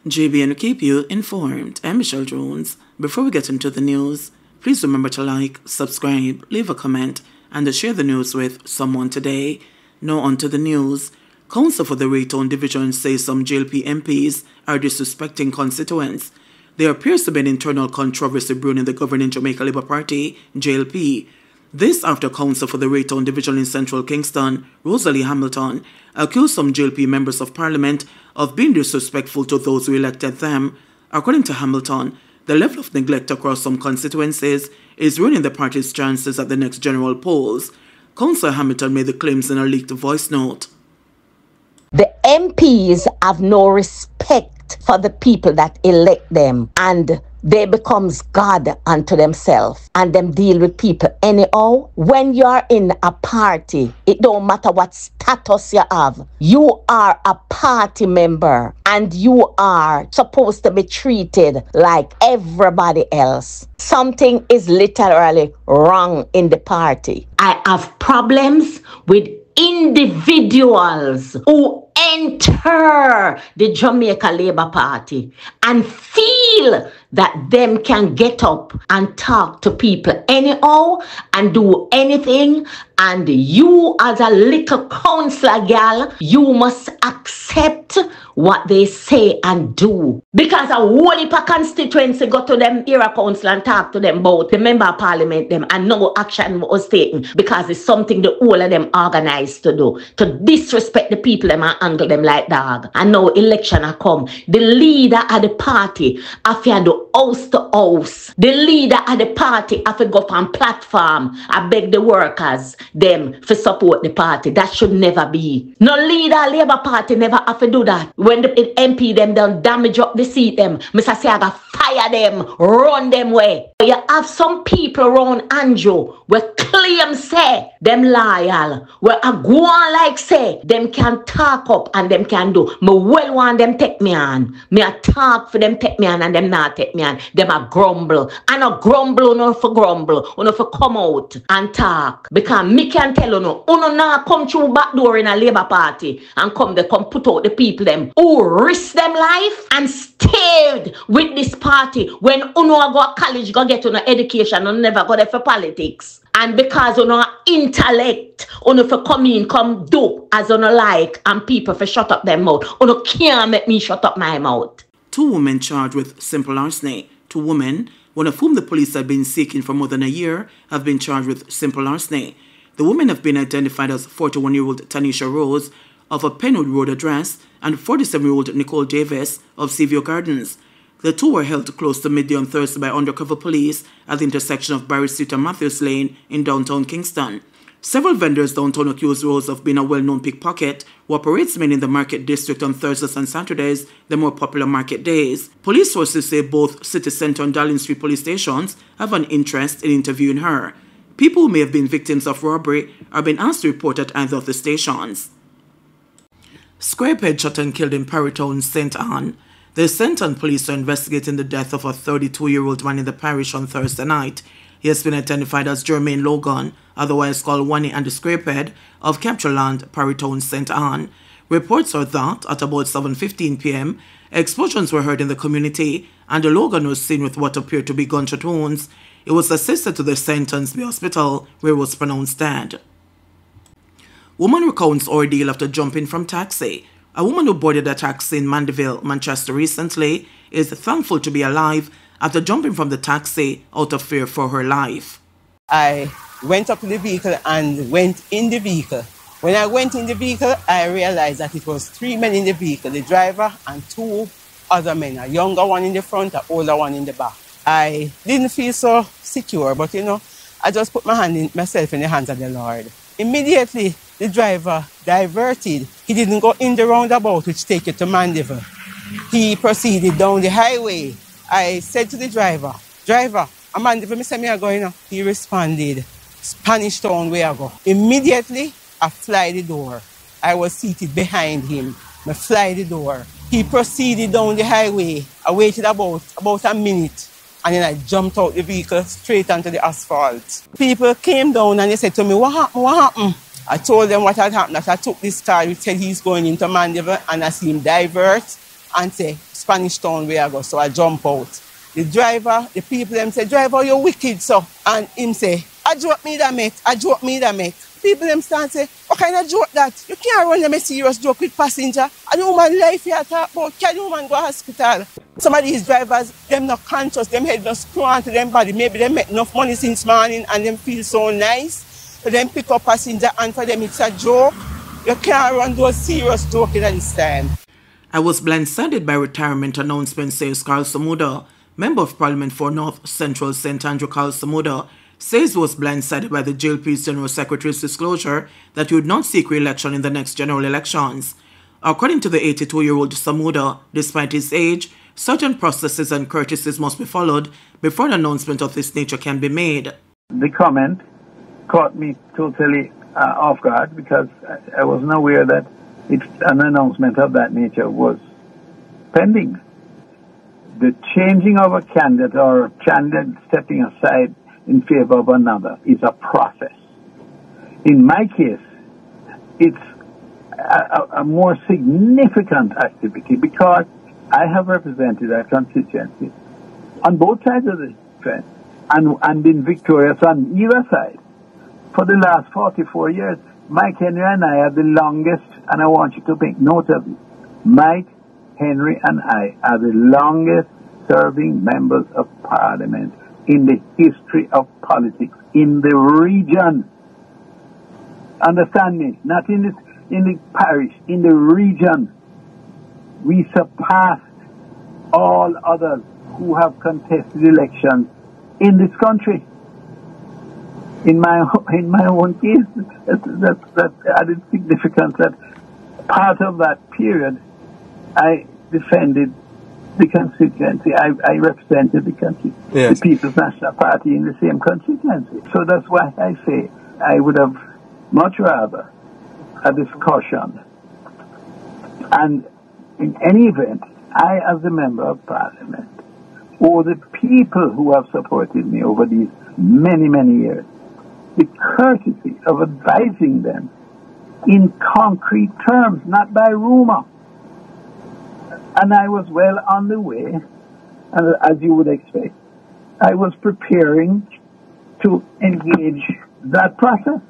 JBNN keep you informed. I'm Michelle Jones. Before we get into the news, please remember to like, subscribe, leave a comment, and to share the news with someone today. Now on to the news. Council for the Raytown Division says some JLP MPs are disrespecting constituents. There appears to be an internal controversy brewing in the governing Jamaica Labour Party, JLP. This after Council for the Raytown Division in Central Kingston, Rosalie Hamilton, accused some JLP members of Parliament of being disrespectful to those who elected them. According to Hamilton, the level of neglect across some constituencies is ruining the party's chances at the next general polls. Councillor Hamilton made the claims in a leaked voice note. The MPs have no respect for the people that elect them, and they becomes God unto themselves, and them deal with people anyhow. When you are in a party, it don't matter what status you have. You are a party member, and you are supposed to be treated like everybody else. Something is literally wrong in the party. I have problems with individuals who enter the Jamaica Labour Party and feel that them can get up and talk to people anyhow and do anything, and you as a little councillor girl, you must accept what they say and do. Because a whole heap of constituency go to them era council and talk to them about the member of parliament them, and no action was taken because it's something the whole of them organized to do, to disrespect the people them and handle them like dog. And now election a come, the leader of the party have to do house to house. The leader of the party have to go up on platform. I beg the workers them for support the party. That should never be. No leader Labour Party never have to do that. When the MP them done damage up the seat them, Mr. Siaga fire them, run them way. You have some people around Andrew where claim say them loyal, where a go on like say them can talk up and them can do. Me well want them take me on. Me a talk for them take me on and them not take me on. Them a grumble. And a grumble no for grumble. Uno for come out and talk. Because me can tell uno now come through back door in a Labour Party and come put out the people them who risk them life and stayed with this party when uno go to college go get uno education and never go there for politics. And because uno intellect, uno for come in, come do as uno like, and people for shut up their mouth. Uno can't make me shut up my mouth. 2 women charged with simple larceny. 2 women, one of whom the police had been seeking for more than a year, have been charged with simple larceny. The women have been identified as 41-year-old Tanisha Rose of a Penwood Road address and 47-year-old Nicole Davis of Seaview Gardens. The 2 were held close to midday on Thursday by undercover police at the intersection of Barry Street and Matthews Lane in downtown Kingston. Several vendors downtown accused Rose of being a well-known pickpocket who operates mainly in the market district on Thursdays and Saturdays, the more popular market days. Police sources say both City Centre and Darling Street police stations have an interest in interviewing her. People who may have been victims of robbery are being asked to report at either of the stations. Scrapehead shot and killed in Parrytown, St. Anne. The St. Anne police are investigating the death of a 32-year-old man in the parish on Thursday night. He has been identified as Jermaine Logan, otherwise called Wani and the Scrapehead, of Capture Land, Parrytown, St. Anne. Reports are that, at about 7:15 p.m., explosions were heard in the community, and the Logan was seen with what appeared to be gunshot wounds. He was assisted to the St. Anne's Hospital, where he was pronounced dead. Woman recounts ordeal after jumping from taxi. A woman who boarded a taxi in Mandeville, Manchester recently is thankful to be alive after jumping from the taxi out of fear for her life. I went up to the vehicle and went in the vehicle. When I went in the vehicle, I realized that it was 3 men in the vehicle, the driver and 2 other men, a younger one in the front, an older one in the back. I didn't feel so secure, but I just put myself in the hands of the Lord. Immediately, the driver diverted. He didn't go in the roundabout, which take you to Mandeville. He proceeded down the highway. I said to the driver, a Mandeville, me say me are going. He responded, Spanish Town, where I go. Immediately, I fly the door. I was seated behind him. I fly the door. He proceeded down the highway. I waited about a minute. and then I jumped out the vehicle straight onto the asphalt. People came down and they said to me, what happened, what happened? I told them what had happened, that I took this car, he said he's going into Mandeville, and I see him divert and say, Spanish Town where I go, so I jump out. The driver, the people, them say, driver, you're wicked, so. And him say, I joke me that, mate, I joke me that, mate. People them start say, what kind of joke that? You can't run them a serious joke with passenger. And the woman life here talk about, can the woman go to hospital? Some of these drivers, them not conscious, them head not screw onto them body. Maybe they make enough money since morning and them feel so nice. For them pick up passenger and for them it's a joke. You can't run those serious joking at this time. I was blindsided by retirement announcement, says Carl Samuda. Member of Parliament for North Central St. Andrew Carl Samuda says he was blindsided by the JLP's General Secretary's disclosure that he would not seek re-election in the next general elections. According to the 82-year-old Samuda, despite his age, certain processes and courtesies must be followed before an announcement of this nature can be made. The comment caught me totally off guard because I wasn't aware that an announcement of that nature was pending. The changing of a candidate or a candidate stepping aside in favor of another is a process. In my case, it's a more significant activity because I have represented a constituency on both sides of the fence and been victorious on either side. For the last 44 years, Mike Henry and I are the longest, and I want you to make note of it. Mike Henry and I are the longest serving members of Parliament in the history of politics in the region. Understand me? Not in the parish, in the region. We surpassed all others who have contested elections in this country. In my own case, that's added significance that part of that period I defended the constituency. I represented the People's National Party in the same constituency. So that's why I say I would have much rather a discussion. And in any event, I, as a member of Parliament, or the people who have supported me over these many, many years, the courtesy of advising them in concrete terms, not by rumor. And I was well on the way, and as you would expect, I was preparing to engage that process.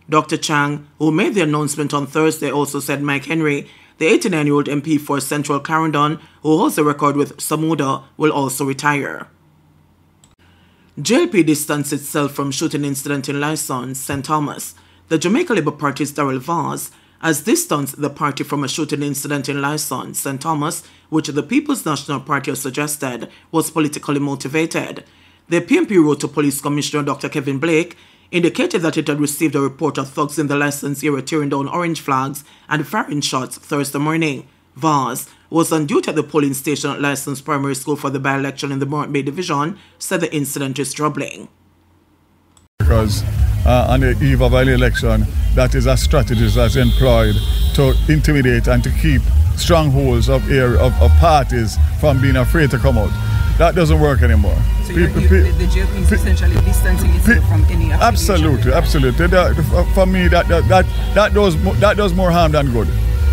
Dr. Chang, who made the announcement on Thursday, also said Mike Henry, the 89-year-old MP for Central Clarendon, who holds a record with Samuda, will also retire. JLP distanced itself from shooting incident in Lyson, St. Thomas. The Jamaica Labour Party's Darrell Vaz has distanced the party from a shooting incident in Lyson, St. Thomas, which the People's National Party has suggested was politically motivated. The PNP wrote to Police Commissioner Dr. Kevin Blake, indicated that it had received a report of thugs in the licensed area tearing down orange flags and firing shots Thursday morning. Vaz was on duty at the polling station at Licensed Primary School for the by-election in the Morant Bay Division, said the incident is troubling. Because on the eve of an election, that is a strategy that's employed to intimidate and to keep strongholds of parties from being afraid to come out. That doesn't work anymore. So the JLP is essentially distancing itself from any affiliation? Absolutely. For me, that does more harm than good.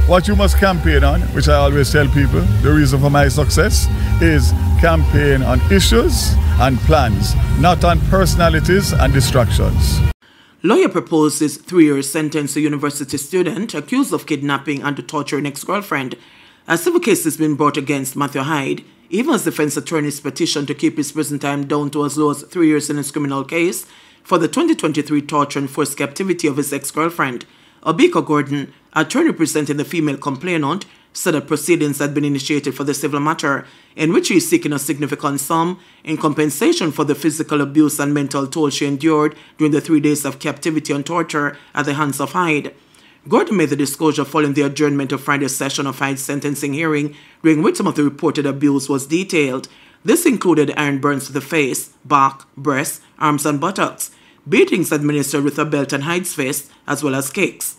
What you must campaign on, which I always tell people, the reason for my success is campaign on issues and plans, not on personalities and distractions. Lawyer proposes 3-year sentence to university student accused of kidnapping and torturing ex-girlfriend. A civil case has been brought against Matthew Hyde, even as defense attorneys petitioned to keep his prison time down to as low as 3 years in his criminal case for the 2023 torture and forced captivity of his ex-girlfriend. Obika Gordon, attorney representing the female complainant, said that proceedings had been initiated for the civil matter, in which he is seeking a significant sum in compensation for the physical abuse and mental toll she endured during the 3 days of captivity and torture at the hands of Hyde. Gordon made the disclosure following the adjournment of Friday's session of Hyde's sentencing hearing, during which some of the reported abuse was detailed. This included iron burns to the face, back, breasts, arms and buttocks, beatings administered with a belt and Hyde's fist, as well as kicks.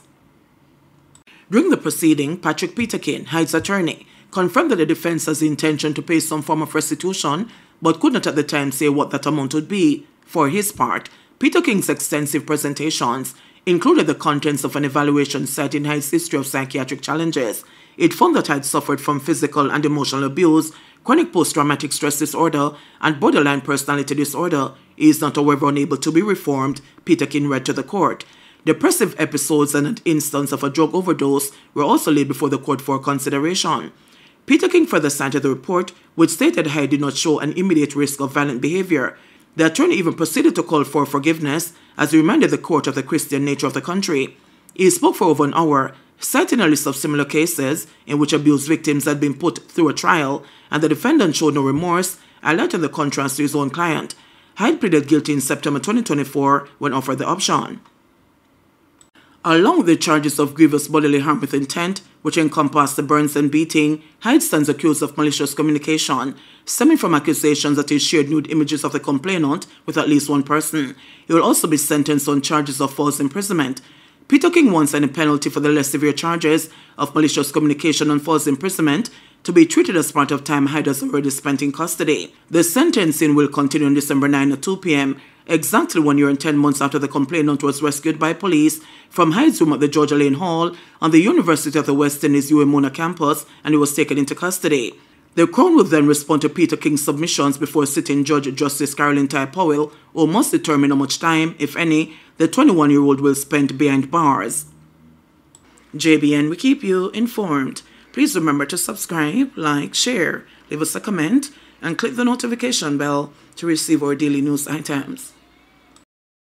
During the proceeding, Patrick Peterkin, Hyde's attorney, confirmed that the defense has the intention to pay some form of restitution, but could not at the time say what that amount would be. For his part, Peter King's extensive presentations included the contents of an evaluation citing Hyde's history of psychiatric challenges. It found that Hyde suffered from physical and emotional abuse, chronic post-traumatic stress disorder, and borderline personality disorder. He is not, however, unable to be reformed, Peter King read to the court. Depressive episodes and an instance of a drug overdose were also laid before the court for consideration. Peter King further cited the report, which stated Hyde did not show an immediate risk of violent behavior. The attorney even proceeded to call for forgiveness as he reminded the court of the Christian nature of the country. He spoke for over an hour, citing a list of similar cases in which abused victims had been put through a trial, and the defendant showed no remorse, highlighting the contrast to his own client. Hyde pleaded guilty in September 2024 when offered the option. Along with the charges of grievous bodily harm with intent, which encompass the burns and beating, Hyde stands accused of malicious communication, stemming from accusations that he shared nude images of the complainant with at least one person. He will also be sentenced on charges of false imprisonment. Peter King wants any penalty for the less severe charges of malicious communication and false imprisonment to be treated as part of time Hyde has already spent in custody. The sentencing will continue on December 9 at 2 p.m., exactly 1 year and 10 months after the complainant was rescued by police from Hyde's room at the Georgia Lane Hall on the University of the West Indies UMona campus, and he was taken into custody. The Crown will then respond to Peter King's submissions before sitting Judge Justice Carolyn Ty Powell, who must determine how much time, if any, the 21-year-old will spend behind bars. JBN, we keep you informed. Please remember to subscribe, like, share, leave us a comment, and click the notification bell to receive our daily news items.